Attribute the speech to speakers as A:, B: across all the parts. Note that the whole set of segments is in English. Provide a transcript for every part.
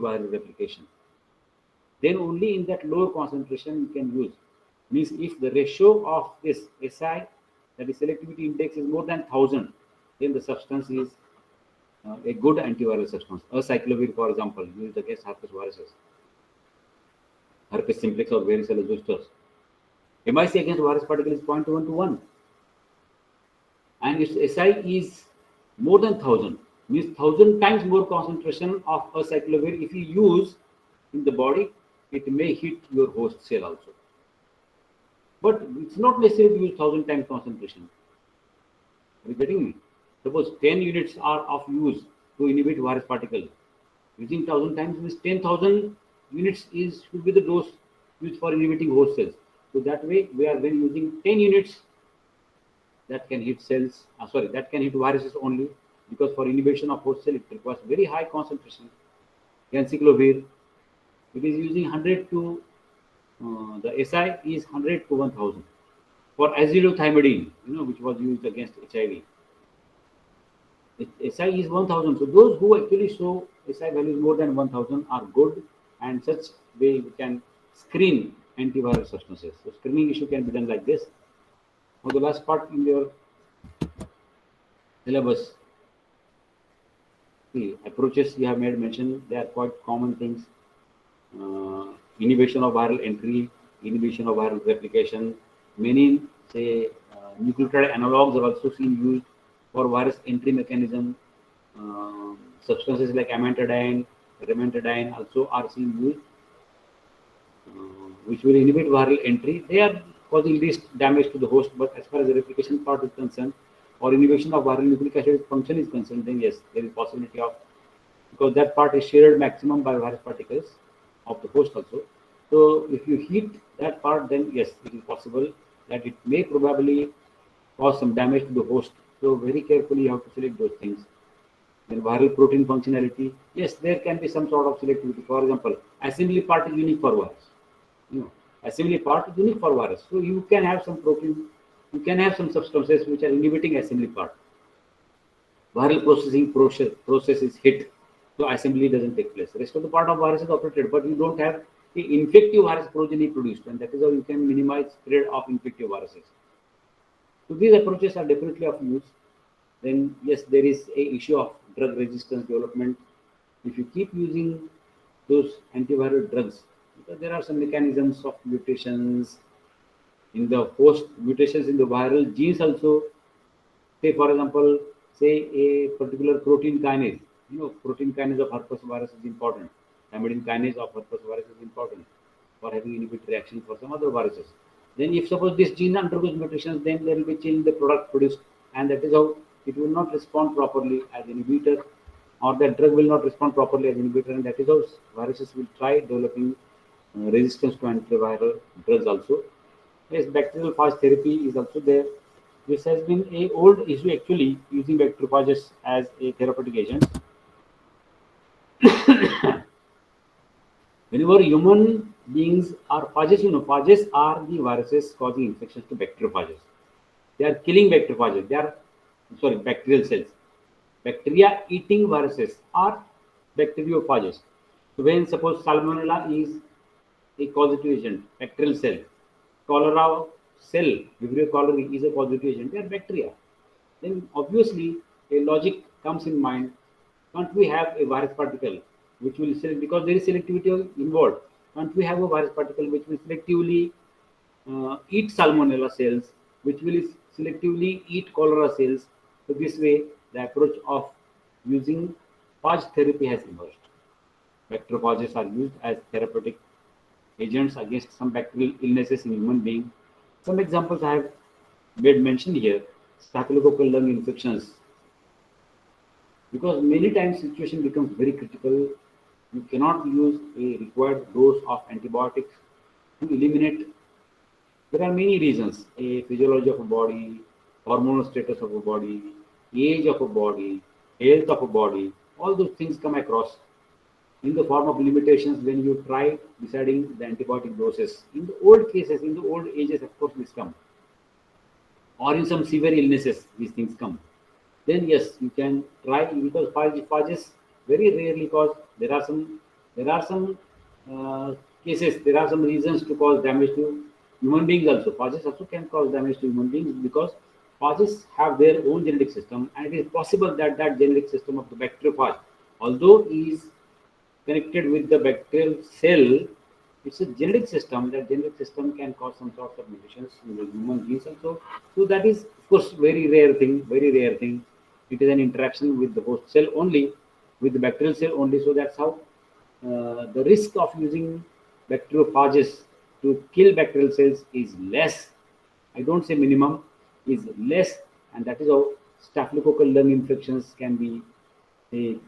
A: antiviral replication. Then only in that lower concentration you can use. Means if the ratio of this SI, that is selectivity index, is more than 1000, then the substance is a good antiviral substance. Acyclovir, for example, used against herpes viruses, herpes simplex or varicella zoster. MIC against virus particle is 0.1 to 1, and its SI is more than 1000, means 1000 times more concentration of acyclovir. If you use in the body, it may hit your host cell also. But it's not necessary to use 1000 times concentration. Are you getting me? Suppose 10 units are of use to inhibit virus particle. Using 1000 times means 10,000 units should be the dose used for inhibiting host cells. So that way, when using 10 units, that can hit cells. That can hit viruses only, because for inhibition of host cell it requires very high concentration. Acyclovir, it is using 100 to the SI is 100 to 1000. For azithromycin, which was used against HIV, SI is 1000. So those who actually show SI values more than 1000 are good, and such way we can screen antiviral substances. So screening issue can be done like this. For the last part in your syllabus, the approaches you have made mention, they are quite common things. Inhibition of viral entry, inhibition of viral replication. Many, say, nucleotide analogs are also seen used for virus entry mechanism. Substances like amantadine, remantadine also are seen used, which will inhibit viral entry. They are causing least damage to the host, but as far as the replication part is concerned, or inhibition of viral nucleic acid function is concerned, then yes, there is possibility of, because that part is shared maximum by virus particles of the host also. So if you hit that part, then yes, it is possible that it may probably cause some damage to the host. So very carefully you have to select those things. Then viral protein functionality, yes, there can be some sort of selectivity. For example, assembly part is unique for virus. Assembly part is unique for virus. So you can have some protein, you can have some substances which are inhibiting assembly part. Viral process is hit, so assembly doesn't take place. The rest of the part of virus is operated, but you don't have the infective virus progeny produced, and that is how you can minimize spread of infective viruses. So these approaches are definitely of use. Then yes, there is a issue of drug resistance development. If you keep using those antiviral drugs, because there are some mechanisms of mutations in the host, mutations in the viral genes also. Say for example, say a particular protein kinase. Protein kinase of herpes virus is important. Thymidine kinase of herpes virus is important for having inhibit reaction for some other viruses. Then if suppose this gene undergoes mutations, then there will be change in the product produced, and that is how it will not respond properly as inhibitor, or that drug will not respond properly as inhibitor, and that is how viruses will try developing resistance to antiviral drugs also. Yes, bacterial phage therapy is also there. This has been a old issue actually, using bacteriophages as a therapeutic agent. Whenever human beings are phages, phages are the viruses causing infections to bacteriophages. They are killing bacteriophages. Bacterial cells. Bacteria eating viruses are bacteriophages. So when suppose salmonella is a causative agent, bacterial cell, cholera cell, Vibrio cholerae is a causative agent, they are bacteria. Then obviously a logic comes in mind, can't we have a virus particle which will select, because there is selectivity involved, can't we have a virus particle which will selectively eat salmonella cells, which will selectively eat cholera cells? So this way the approach of using phage therapy has emerged. Bacteriophages are used as therapeutic agents against some bacterial illnesses in human beings. Some examples I have made mention here: staphylococcal lung infections. Because many times situation becomes very critical, you cannot use a required dose of antibiotics to eliminate. There are many reasons: a physiology of a body, hormonal status of a body, age of a body, health of a body. All those things come across in the form of limitations when you try deciding the antibiotic doses. In the old cases, in the old ages, of course, this come, or in some severe illnesses, these things come. Then yes, you can try, because phages very rarely cause. There are some There are some cases, there are some reasons to cause damage to human beings also. Phages also can cause damage to human beings because phages have their own genetic system, and it is possible that that genetic system of the bacteriophage, although is connected with the bacterial cell, it's a genetic system. That genetic system can cause some sorts of mutations in the human beings also. So that is, of course, very rare thing. Very rare thing. It is an interaction with the host cell only, with the bacterial cell only. So that's how the risk of using bacteriophages to kill bacterial cells is less. I don't say minimum, is less, and that is how staphylococcal lung infections can be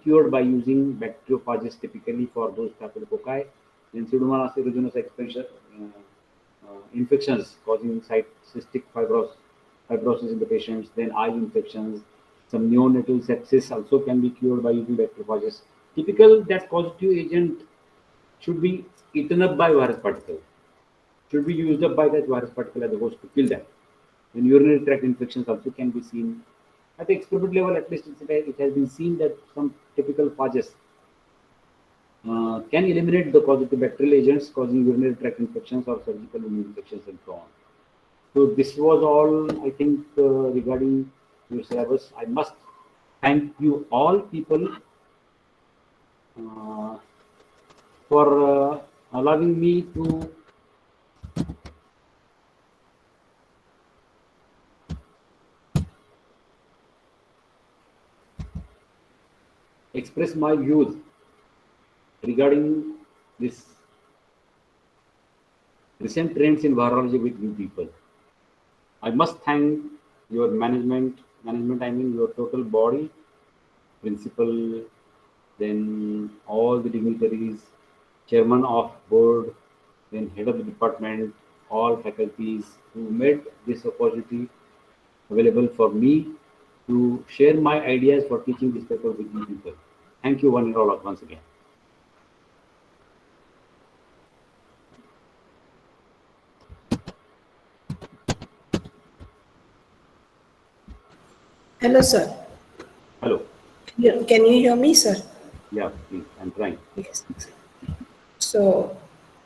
A: cured by using bacteriophages typically for those staphylococci. Then Pseudomonas aeruginosa expansion infections causing cystic fibrosis in the patients, then eye infections, some neonatal sepsis also can be cured by using bacteriophages. Typical that causative agent should be eaten up by virus particle, should be used up by that virus particle as a host to kill them. Then urinary tract infections also can be seen. At the experiment level, at least it has been seen that some typical phages can eliminate the causative bacterial agents causing urinary tract infections or surgical wound infections and so on. So this was all, I think, regarding your syllabus. I must thank you all people uh, for allowing me to express my views regarding this recent trends in virology with you people. I must thank your management, I mean your total body, principal, then all the dignitaries, chairman of board, then head of the department, all faculties who made this opportunity available for me to share my ideas for teaching this paper with you people. Thank you one and all once again.
B: Hello, sir.
A: Hello.
B: Can you hear me, sir?
A: Yeah, please, I'm trying.
B: Yes. So,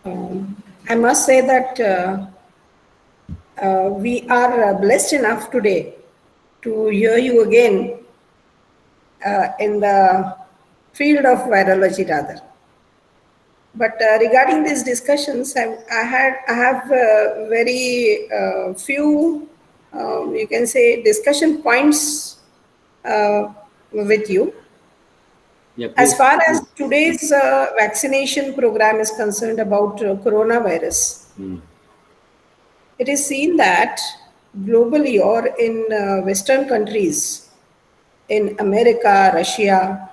B: I must say that we are blessed enough today to hear you again in the field of virology, rather. But regarding these discussions, I have very few, you can say, discussion points with you.
A: Yeah,
B: As
A: please,
B: far as
A: please.
B: today's vaccination program is concerned about coronavirus,
A: Mm.
B: it is seen that globally or in Western countries, in America, Russia,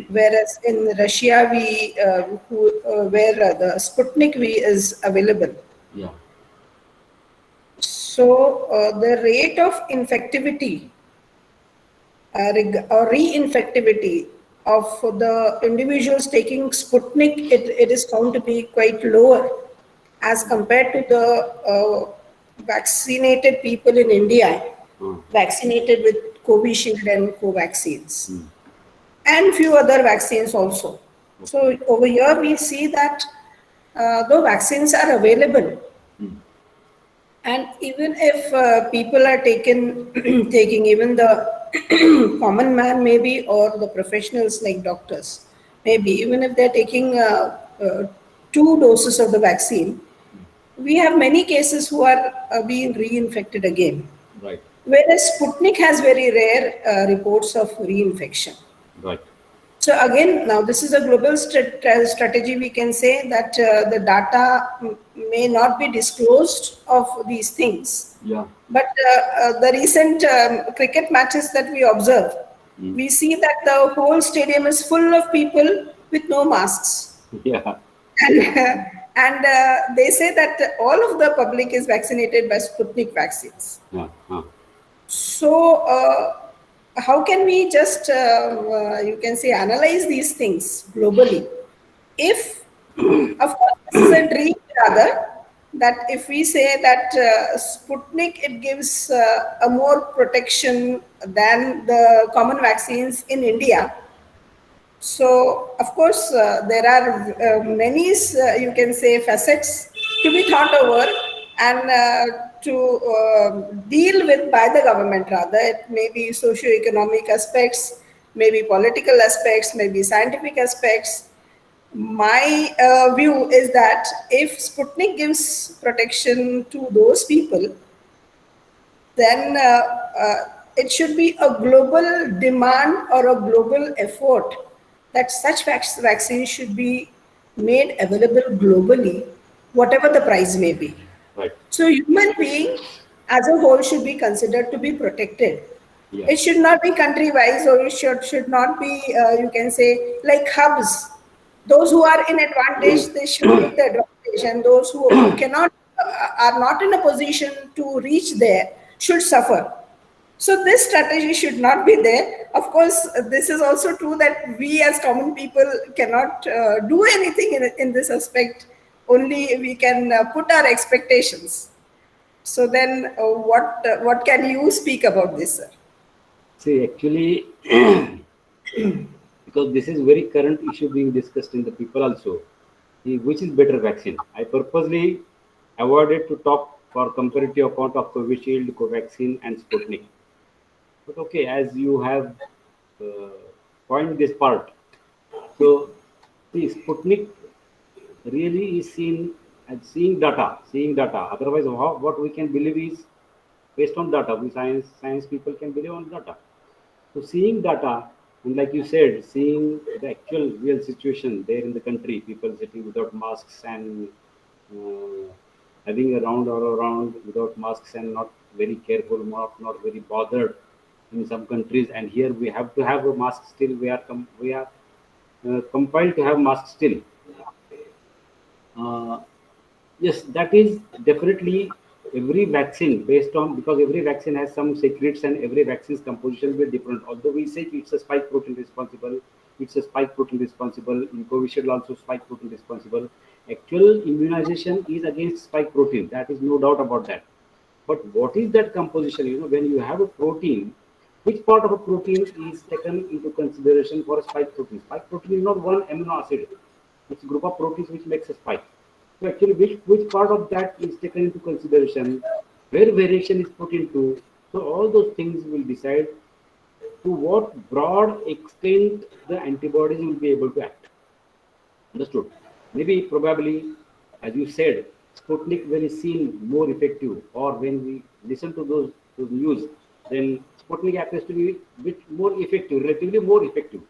B: whereas in Russia, where the Sputnik V is available.
A: Yeah,
B: So the rate of infectivity or reinfectivity of the individuals taking Sputnik, it is found to be quite lower as compared to the vaccinated people in India,
A: uh,
B: vaccinated with Covishield and Covaxins,
A: mm.
B: and few other vaccines also.
A: Okay.
B: So over here we see that though vaccines are available,
A: Mm.
B: and even if people are taking even the common man maybe or the professionals like doctors, maybe even if they're taking 2 doses of the vaccine, we have many cases who are being reinfected again.
A: Right,
B: Whereas Sputnik has very rare reports of reinfection.
A: right.
B: So again, now this is a global strategy. We can say that the data may not be disclosed of these things,
A: Yeah.
B: but the recent cricket matches that we observe,
A: Mm.
B: we see that the whole stadium is full of people with no masks,
A: Yeah.
B: and they say that all of the public is vaccinated by Sputnik vaccines.
A: Yeah.
B: So, how can we just, you can say, analyze these things globally? If, of course, this is a dream rather, that if we say that Sputnik, it gives a more protection than the common vaccines in India, So, of course, there are many, you can say, facets to be thought over and to deal with by the government rather. It may be socio-economic aspects, maybe political aspects, maybe scientific aspects. My view is that if Sputnik gives protection to those people, then it should be a global demand or a global effort that such vaccines should be made available globally, whatever the price may be.
A: Right.
B: So human being as a whole should be considered to be protected.
A: Yeah.
B: It should not be country wise, or it should not be you can say like hubs. Those who are in advantage, they should take the advantage, and those who cannot are not in a position to reach there should suffer. So this strategy should not be there. Of course, this is also true that we as common people cannot do anything in this aspect. Only we can put our expectations. So then, what can you speak about this, sir?
A: See, actually, because this is very current issue being discussed in the people also, which is better vaccine. I purposely avoided to talk for comparative account of Covishield, Covaxin, and Sputnik. But okay, as you have uh, coined this part, so see, Sputnik really is seen as seeing data. Otherwise, what we can believe is based on data. We science people can believe on data. So seeing data, and like you said, seeing the actual real situation there in the country, people sitting without masks and having around without masks and not very careful, not very bothered in some countries. And here we have to have a mask still. We are compelled to have masks still. Uh, yes, that is definitely every vaccine based on, because every vaccine has some secrets and every vaccine's composition will be different. Although we say it's a spike protein responsible, it's a spike protein responsible. In Covishield also spike protein responsible. Actual immunization is against spike protein. That is no doubt about that. But what is that composition? When you have a protein, which part of a protein is taken into consideration for a spike protein? Spike protein is not one amino acid. It's a group of proteins which makes a spike. So actually, which part of that is taken into consideration, where variation is put into. So all those things will decide to what broad extent the antibodies will be able to act. Understood? Maybe probably, as you said, Sputnik when is seen more effective, or when we listen to those news, then Sputnik appears to be a bit more effective, relatively more effective.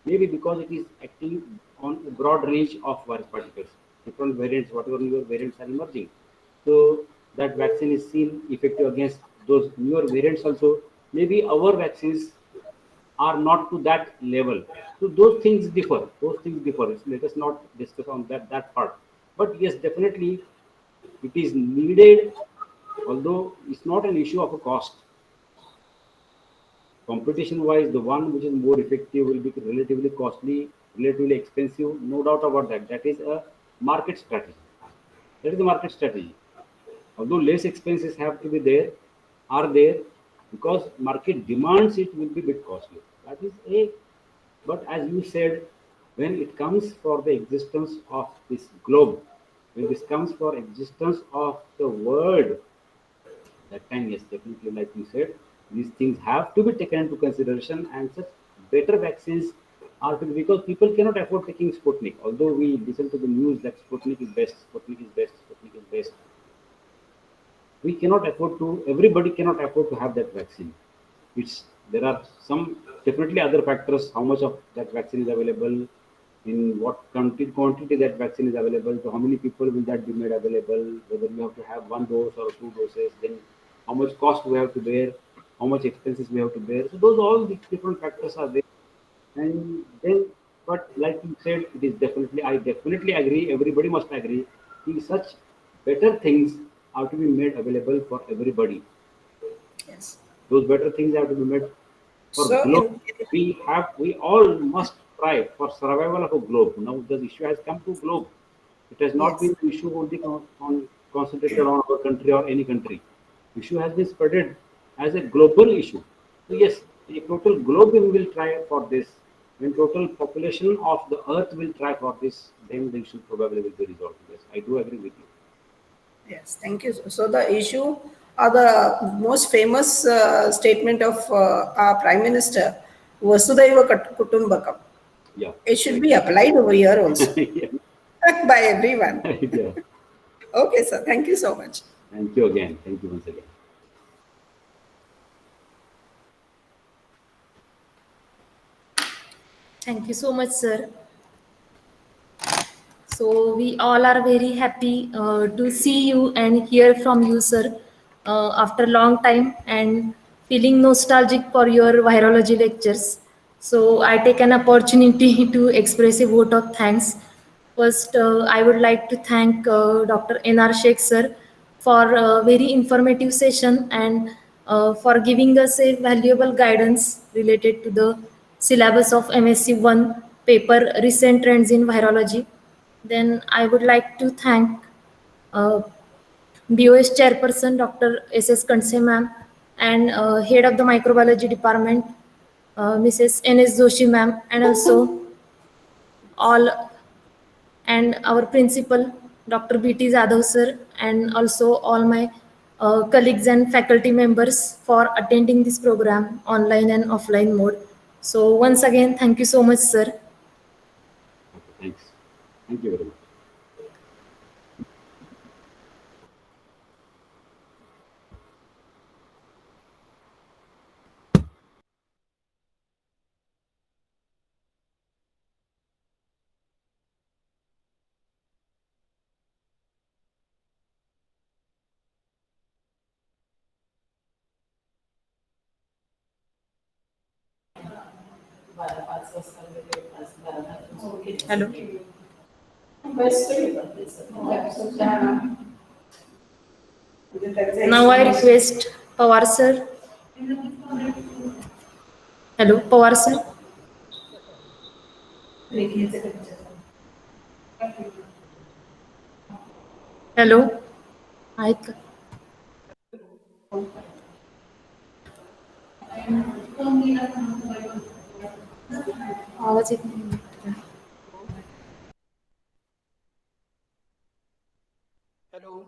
A: Maybe because it is acting on a broad range of virus particles, different variants, whatever newer variants are emerging. So that vaccine is seen effective against those newer variants also. Maybe our vaccines are not to that level. So those things differ. Those things differ. Let us not discuss on that part. But yes, definitely it is needed. Although it's not an issue of a cost. Competition-wise, the one which is more effective will be relatively costly, relatively expensive. No doubt about that. That is a market strategy. That is the market strategy. Although less expenses have to be there, are there, because market demands it will be a bit costly. That is a, but as you said, when it comes for the existence of this globe, when this comes for existence of the world, that time, yes, definitely, like you said, these things have to be taken into consideration, and such better vaccines are to be, because people cannot afford taking Sputnik. Although we listen to the news that Sputnik is best, Sputnik is best, Sputnik is best, we cannot afford to, everybody cannot afford to have that vaccine. It's, there are some definitely other factors, how much of that vaccine is available, in what quantity that vaccine is available, to how many people will that be made available, whether you have to have one dose or two doses, then how much cost we have to bear, how much expenses we have to bear. So those all the different factors are there. And then, but like you said, it is definitely, I definitely agree, everybody must agree, such better things are to be made available for everybody.
B: Yes.
A: Those better things have to be made for
B: So
A: globe. We all must try for survival of a globe. Now the issue has come to globe. It has not
B: yes.
A: been the issue only concentrated on our country or any country. Issue has been spreaded as a global issue. So yes, the total globe we will try for this. When total population of the earth will try for this, then the issue probably will be resolved. Yes, I do agree with you.
B: Yes, thank you. So the issue or the most famous statement of our Prime Minister, Vasudhaiva Kutumbakam.
A: Yeah.
B: It should be applied over here also
A: Yeah.
B: by everyone.
A: Yeah.
B: Okay, sir. Thank you so much.
A: Thank you again. Thank you once again.
C: Thank you so much, sir. So we all are very happy to see you and hear from you, sir, after a long time and feeling nostalgic for your virology lectures. So I take an opportunity to express a vote of thanks. First, I would like to thank Dr. N.R. Sheikh, sir, for a very informative session and for giving us a valuable guidance related to the syllabus of MSc 1 paper Recent Trends in Virology. Then I would like to thank uh, BOS Chairperson Dr. S.S. Kanse ma'am and Head of the Microbiology Department Mrs. N.S. Joshi ma'am, and also all, and our principal Dr. B.T. Jadhav sir, and also all my colleagues and faculty members for attending this program online and offline mode. So once again, thank you so much, sir.
A: Okay, thanks. Thank you very much.
C: Hello. Now I request Pawar sir. Hello, Pawar sir. Hello. ऐक आवाज येत नाही.
D: Hello.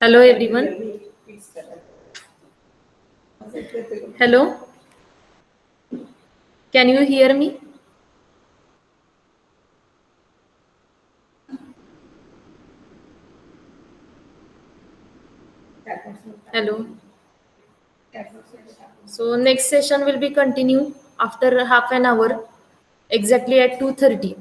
C: Hello everyone. Hello. Can you hear me? Hello. So next session will be continued after half an hour, exactly at 2:30.